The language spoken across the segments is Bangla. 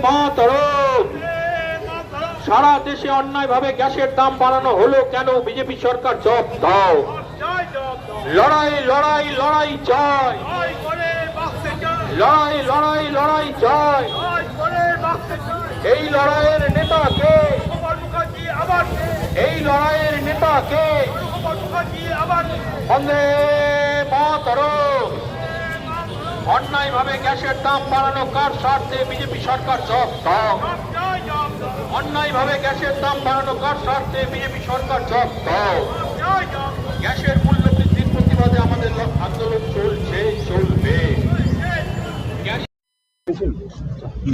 মাতরম। সারা দেশে অন্যায়ভাবে গ্যাসের দাম বাড়ানো হলো কেন? বিজেপি সরকার জবাব দাও। লড়াই লড়াই লড়াই চাই, লড়াই লড়াই লড়াই চাই। এই লড়াইয়ের নেতা কে? এই লড়াইয়ের নেতা কে? বন্দে মাতরম। অন্যায়ভাবে গ্যাসের দাম বাড়ানো কার স্বার্থে? বিজেপি সরকার জবাব দাও। অন্যায়ভাবে গ্যাসের দাম বাড়ানো কার স্বার্থে? বিজেপি সরকার জবাব দাও। গ্যাসের মূল্য বৃদ্ধির প্রতিবাদে আমাদের আন্দোলন চলছে, চলবে।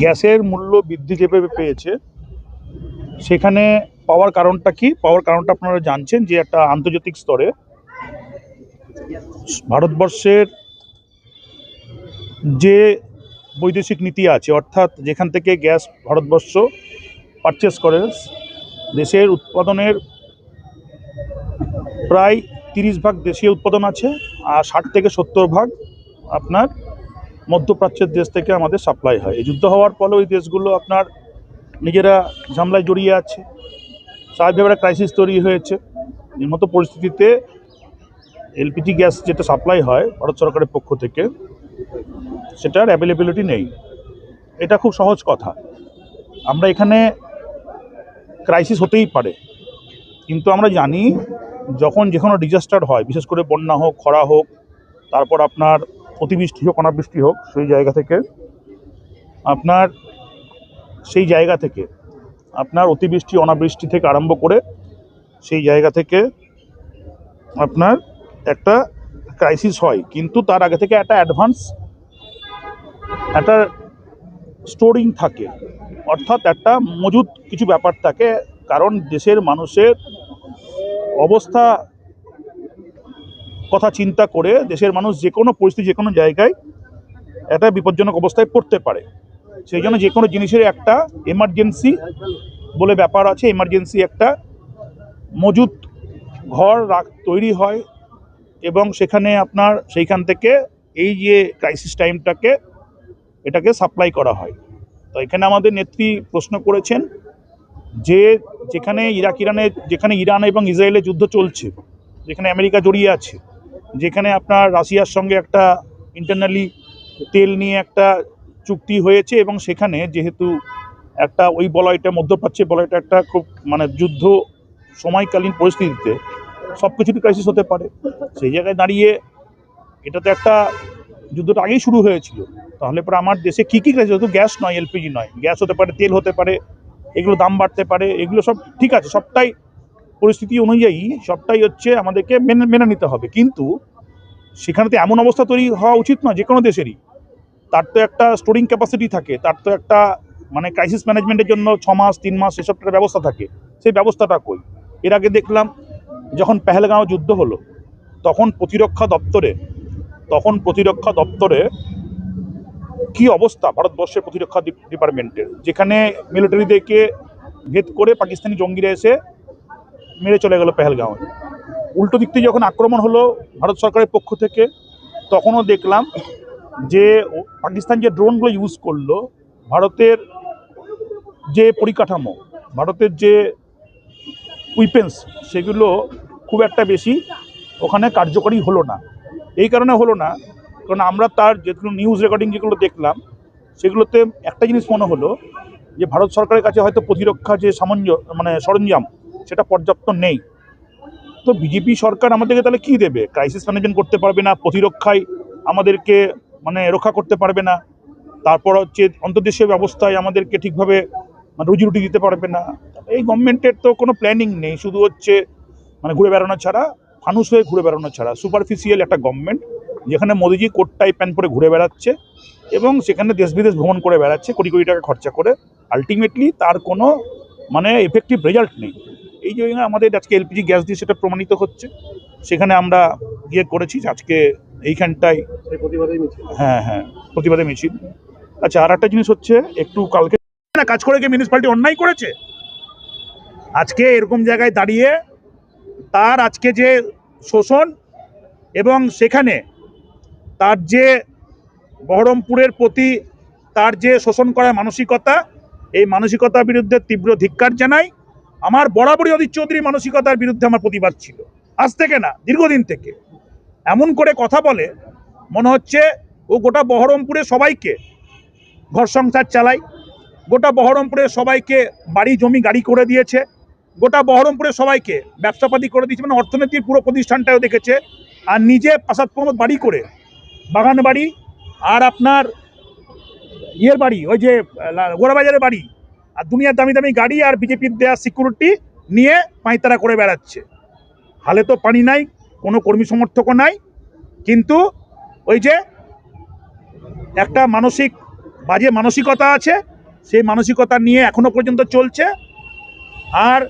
গ্যাসের মূল্য বৃদ্ধি যেভাবে পেয়েছে সেখানে পাওয়ার কারণটা কি? পাওয়ার কারণটা আপনারা জানছেন যে একটা আন্তর্জাতিক স্তরে ভারতবর্ষের যে বৈদেশিক নীতি আছে, অর্থাৎ যেখান থেকে গ্যাস ভারতবর্ষ পারচেস করে, দেশের উৎপাদনের প্রায় 30% দেশীয় উৎপাদন আছে, আর 60 থেকে 70% আপনার মধ্যপ্রাচ্যের দেশ থেকে আমাদের সাপ্লাই হয়। এই যুদ্ধ হওয়ার ফলে ওই দেশগুলো আপনার নিজেরা ঝামেলায় জড়িয়ে আছে, স্বাভাবিকভাবে একটা ক্রাইসিস তৈরি হয়েছে। এর মতো পরিস্থিতিতে এলপিজি গ্যাস যেটা সাপ্লাই হয় ভারত সরকারের পক্ষ থেকে, সেটার অ্যাভেলেবিলিটি নেই। এটা খুব সহজ কথা। আমরা এখানে ক্রাইসিস হতেই পারে, কিন্তু আমরা জানি যখন যে কোনো ডিজাস্টার হয়, বিশেষ করে বন্যা হোক, খরা হোক, তারপর আপনার অতিবৃষ্টি হোক, অনাবৃষ্টি হোক, সেই জায়গা থেকে আপনার অতিবৃষ্টি অনাবৃষ্টি থেকে আরম্ভ করে সেই জায়গা থেকে আপনার একটা ক্রাইসিস হয়, কিন্তু তার আগে থেকে একটা অ্যাডভান্স একটা স্টোরিং থাকে, অর্থাৎ একটা মজুদ কিছু ব্যাপার থাকে। কারণ দেশের মানুষের অবস্থা কথা চিন্তা করে দেশের মানুষ যে কোনো পরিস্থিতি, যে কোনো জায়গায় একটা বিপজ্জনক অবস্থায় পড়তে পারে। সেই জন্য যে কোনো জিনিসের একটা এমার্জেন্সি বলে ব্যাপার আছে, এমার্জেন্সি একটা মজুদ ঘর তৈরি হয়, এবং সেখানে আপনার সেইখান থেকে এই যে ক্রাইসিস টাইমটাকে এটাকে সাপ্লাই করা হয়। তো এখানে আমাদের নেত্রী প্রশ্ন করেছেন যে যেখানে যেখানে ইরান এবং ইসরায়েলের যুদ্ধ চলছে, যেখানে আমেরিকা জড়িয়ে আছে, যেখানে আপনার রাশিয়ার সঙ্গে একটা ইন্টারনালি তেল নিয়ে একটা চুক্তি হয়েছে, এবং সেখানে যেহেতু একটা ওই বলয়টা, মধ্যপ্রাচ্যের বলয়টা একটা খুব যুদ্ধ সময়কালীন পরিস্থিতিতে সব কিছুতে ক্রাইসিস হতে পারে। সেই জায়গায় দাঁড়িয়ে এটা তো একটা যুদ্ধটা আগেই শুরু হয়েছিল, তাহলে পরে আমার দেশে কী কী ক্রাইসিস হতো? গ্যাস নয়, এলপিজি নয়, গ্যাস হতে পারে, তেল হতে পারে, এগুলো দাম বাড়তে পারে, এগুলো সব ঠিক আছে, সবটাই পরিস্থিতি অনুযায়ী সবটাই হচ্ছে আমাদেরকে মেনে নিতে হবে। কিন্তু সেখানে তো এমন অবস্থা তৈরি হওয়া উচিত নয়। যে কোনো দেশেরই তার তো একটা স্টোরিং ক্যাপাসিটি থাকে, তার তো একটা ক্রাইসিস ম্যানেজমেন্টের জন্য 6 মাস 3 মাস এসব একটা ব্যবস্থা থাকে। সেই ব্যবস্থাটা কই? এর আগে দেখলাম যখন পেহেলগাঁও যুদ্ধ হলো, তখন প্রতিরক্ষা দপ্তরে কি অবস্থা ভারতবর্ষের প্রতিরক্ষা ডিপার্টমেন্টের, যেখানে মিলিটারিদেরকে ভেদ করে পাকিস্তানি জঙ্গিরা এসে মেরে চলে গেল পেহেলগাঁও। উল্টো দিক থেকে যখন আক্রমণ হলো ভারত সরকারের পক্ষ থেকে, তখনও দেখলাম যে পাকিস্তান যে ড্রোনগুলো ইউজ করলো, ভারতের যে পরিকাঠামো, ভারতের যে উইপেন্স, সেগুলো খুব একটা বেশি ওখানে কার্যকরী হলো না। এই কারণে হলো না কারণ আমরা তার যেগুলো নিউজ রেকর্ডিং যেগুলো দেখলাম, সেগুলোতে একটা জিনিস মনে হলো যে ভারত সরকারের কাছে হয়তো প্রতিরক্ষা যে সরঞ্জাম সেটা পর্যাপ্ত নেই। তো বিজেপি সরকার আমাদেরকে তাহলে কী দেবে? ক্রাইসিস ম্যানেজমেন্ট করতে পারবে না, প্রতিরক্ষায় আমাদেরকে রক্ষা করতে পারবে না, তারপর হচ্ছে অন্তর্দেশীয় ব্যবস্থায় আমাদেরকে ঠিকভাবে রুজি রুটি দিতে পারবে না। এই গভর্নমেন্টের তো কোনো প্ল্যানিং নেই, শুধু হচ্ছে ঘুরে বেড়ানো ছাড়া, ফানুস হয়ে ঘুরে বেড়ানো ছাড়া। সুপারফিশিয়াল একটা গভর্নমেন্ট, যেখানে মোদিজি কোট টাই প্যান্ট পরে ঘুরে বেড়াচ্ছে এবং সেখানে দেশ বিদেশ ভ্রমণ করে বেড়াচ্ছে কোটি কোটি টাকা খরচা করে। আলটিমেটলি তার কোনো এফেক্টিভ রেজাল্ট নেই। এই জন্য আমাদের আজকে এলপিজি গ্যাস দিয়ে সেটা প্রমাণিত হচ্ছে। সেখানে আমরা করেছি আজকে এইখানটায় প্রতিবাদে মিছিল। আচ্ছা, আর একটা জিনিস হচ্ছে, একটু কালকে কাজ করে গিয়ে মিউনিসিপ্যালিটি অন্যায় করেছে। আজকে এরকম জায়গায় দাঁড়িয়ে তার আজকে যে শোষণ, এবং সেখানে তার যে বহরমপুরের প্রতি তার যে শোষণ করার মানসিকতা, এই মানসিকতার বিরুদ্ধে তীব্র ধিক্কার জানাই। আমার বরাবরই অধীর চৌধুরীর মানসিকতার বিরুদ্ধে আমার প্রতিবাদ ছিল, আজ থেকে না, দীর্ঘদিন থেকে। এমন করে কথা বলে মনে হচ্ছে ও গোটা বহরমপুরে সবাইকে ঘর সংসার চালায়, গোটা বহরমপুরে সবাইকে বাড়ি জমি গাড়ি করে দিয়েছে, গোটা বহরমপুরে সবাইকে ব্যবসাপাতি করে দিয়েছে, মানে অর্থনীতির পুরো প্রতিষ্ঠানটাও দেখেছে। আর নিজে প্রাসাদ প্রমোদ বাড়ি করে, বাগান বাড়ি আর আপনার ইয়ের বাড়ি, ওই যে গোড়াবাজারের বাড়ি, আর দুনিয়ার দামি দামি গাড়ি আর বিজেপির দেওয়া সিকিউরিটি নিয়ে পাঁয়তারা করে বেড়াচ্ছে। হালে তো পানি নাই, কোনো কর্মী সমর্থকও নাই, কিন্তু ওই যে একটা বাজে মানসিকতা আছে, সেই মানসিকতা নিয়ে এখনো পর্যন্ত চলছে। আর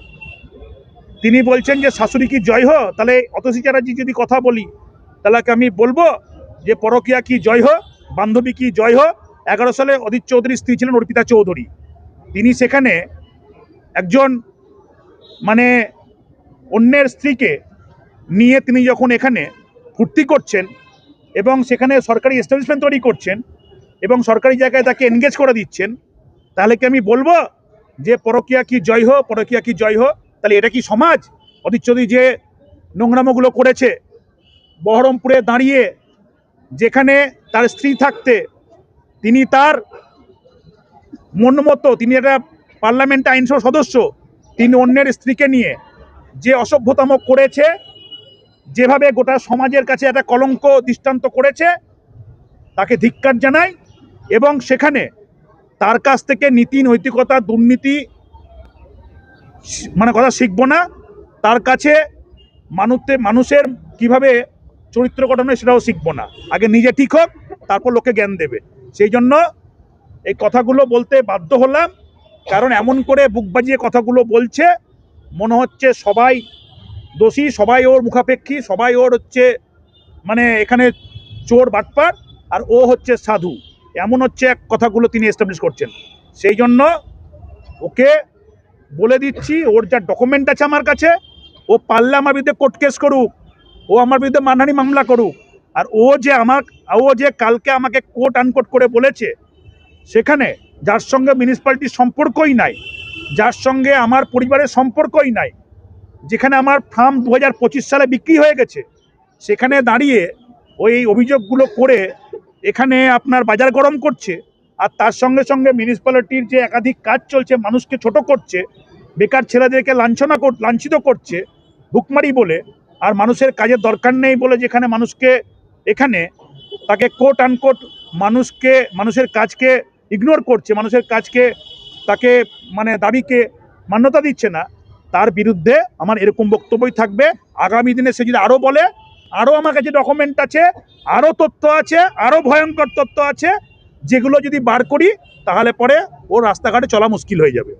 তিনি বলছেন যে শাশুড়ি কি জয় হো, তাহলে অতসী চ্যাটার্জি যদি কথা বলি তাহলে আমি বলবো যে পরকীয়া কি জয় হো, বান্ধবী কি জয় হো। 11 সালে অধীর চৌধুরীর স্ত্রী ছিলেন অর্পিতা চৌধুরী। তিনি সেখানে একজন মানে অন্যের স্ত্রীকে নিয়ে তিনি যখন এখানে ফুর্তি করছেন এবং সেখানে সরকারি এস্টাবলিশমেন্ট তৈরি করছেন এবং সরকারি জায়গায় তাকে এনগেজ করে দিচ্ছেন, তাহলে কি আমি বলবো যে পরকীয়া কি জয় হো, পরকীয়া কি জয় হো? তাহলে এটা কি সমাজ? অধীর চৌধুরী যে নোংরামোগুলো করেছে, বহরমপুরে দাঁড়িয়ে যেখানে তার স্ত্রী থাকতে তিনি তার মন মতো, তিনি একটা পার্লামেন্ট আইনসভার সদস্য, তিনি অন্যের স্ত্রীকে নিয়ে যে অসভ্যতম করেছে, যেভাবে গোটা সমাজের কাছে একটা কলঙ্ক দৃষ্টান্ত করেছে, তাকে ধিক্কার জানাই। এবং সেখানে তার কাছ থেকে নীতি নৈতিকতা দুর্নীতি মানে কথা শিখবো না। তার কাছে মানুষের কিভাবে চরিত্র গঠন হয় সেটাও শিখবো না। আগে নিজে ঠিক হোক, তারপর লোকে জ্ঞান দেবে। সেই জন্য এই কথাগুলো বলতে বাধ্য হলাম, কারণ এমন করে বুক বাজিয়ে কথাগুলো বলছে, মনে হচ্ছে সবাই দোষী, সবাই ওর মুখাপেক্ষী, সবাই ওর হচ্ছে মানে এখানে চোর বাটপার, আর ও হচ্ছে সাধু, এমন হচ্ছে এক কথাগুলো তিনি এস্টাবলিশ করছেন। সেই জন্য ওকে বলে দিচ্ছি, ওর যা ডকুমেন্ট আছে আমার কাছে, ও পারলে আমার বিরুদ্ধে কোর্ট কেস করুক, ও আমার বিরুদ্ধে মানহানি মামলা করুক। আর ও যে কালকে আমাকে কোর্ট আনকোট করে বলেছে, সেখানে যার সঙ্গে মিউনিসিপ্যালিটির সম্পর্কই নাই, যার সঙ্গে আমার পরিবারের সম্পর্কই নাই, যেখানে আমার ফার্ম 2025 সালে বিক্রি হয়ে গেছে, সেখানে দাঁড়িয়ে ওই অভিযোগগুলো করে এখানে আপনার বাজার গরম করছে। আর তার সঙ্গে সঙ্গে মিউনিসিপ্যালিটির যে একাধিক কাজ চলছে, মানুষকে ছোট করছে, বেকার ছেলেদেরকে লাঞ্ছিত করছে ভুকমারি বলে, আর মানুষের কাজের দরকার নেই বলে যেখানে মানুষকে এখানে তাকে কোট আনকোট মানুষের কাজকে ইগনোর করছে, মানুষের কাজকে তাকে মানে দাবিকে মান্যতা দিচ্ছে না, তার বিরুদ্ধে আমার এরকম বক্তব্যই থাকবে। আগামী দিনে সে যদি আরও বলে, আরও আমার কাছে ডকুমেন্ট আছে, আরও তথ্য আছে, আরও ভয়ঙ্কর তথ্য আছে, যেগুলো যদি বার করি তাহলে পরে ওর রাস্তাঘাটে চলা মুশকিল হয়ে যাবে।